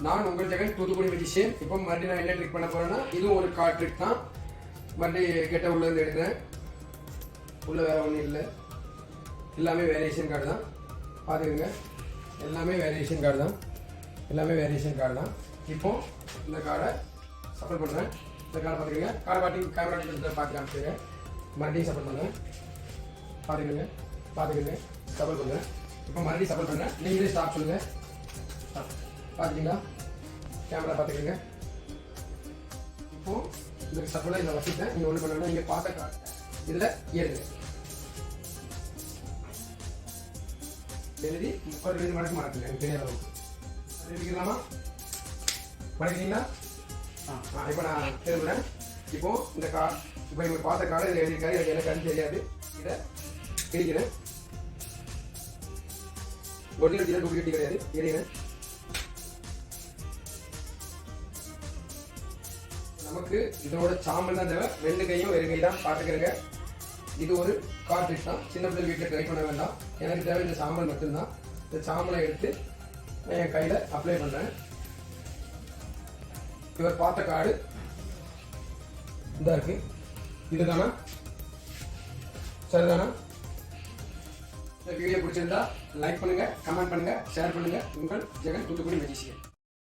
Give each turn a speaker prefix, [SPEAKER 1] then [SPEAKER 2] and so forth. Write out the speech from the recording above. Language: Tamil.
[SPEAKER 1] நான் உங்கள் ஜெகன் தூத்துக்குடி மெஜிஷியன். இப்போ மறுபடியும் நான் என்ன ட்ரிக் பண்ண போறேன்னா இதுவும் ஒரு கார்ட் ட்ரிக் தான். மறுபடியும் கெட்ட உள்ள இருந்து எடுக்கிறேன். உள்ள வேற ஒன்றும் இல்லை, எல்லாமே வேரியேஷன் கார்டு தான். பார்த்துக்கோங்க, எல்லாமே வேரியேஷன் கார்டு தான், எல்லாமே வேரியேஷன் கார்டு தான். இப்போ இந்த கார்டை சப்போர்ட் பண்ணுறேன். இந்த கார்டை பார்த்துக்கோங்க, கார்டை பாட்டி கேமரா பார்த்து காமிச்சுங்க. மறுபடியும் சப்போர்ட் பண்ணுறேன். பார்த்துக்கோங்க பார்த்துக்கோங்க, சப்போர்ட் பண்ணுறேன். இப்போ மறுபடியும் சப்போர்ட் பண்ணுறேன். நீங்களே ஸ்டாப் சொல்லுங்கள். பார்த்துக்கிங்களா? கேமரா பார்த்துக்கோங்க. இப்போ இந்த சப்போர்ட்டை இதில் வச்சுட்டேன். நீங்கள் ஒன்று பண்ணணும், நீங்கள் பார்த்த கார்டு இதில் ஏறுங்க. எழுதி 30 மடக்கு மறக்குங்க, எனக்கு தெரியாத அளவுக்கு எழுதிக்கலாமா? மறக்கிறீங்களா? இப்போ நான் எழுதுறேன். இப்போ இந்த இப்போ இவங்க பார்த்த கார்டை இதில் எழுதியிருக்காரு. எனக்கு கண் தெரியாது. இதை எழுதிக்கிறேன். ஒரிஜினல் டூப்ளிகேட் கிடையாது. எழுதிக்கிறேன். நமக்கு இதோட சாம்பல் தான் தேவை. 2 கையும் ஒரு கை தான். பார்த்துக்கிறேங்க, இது ஒரு கார்ட்ரிட்ஜ் தான். சின்ன பிள்ளை வீட்டில் ட்ரை பண்ண வேண்டாம். எனக்கு தேவை இந்த சாம்பல் மட்டும்தான். இந்த சாம்பலை எடுத்து என் கையில் அப்ளை பண்ணுறேன். இவர் பார்த்த கார்டு இந்த இருக்கு. இதுதானா? சரிதானா? இந்த வீடியோ பிடிச்சிருந்தா லைக் பண்ணுங்க, கமெண்ட் பண்ணுங்க, ஷேர் பண்ணுங்க. உங்கள் ஜெகன் தூத்துக்குடி மெஜிஷியன்.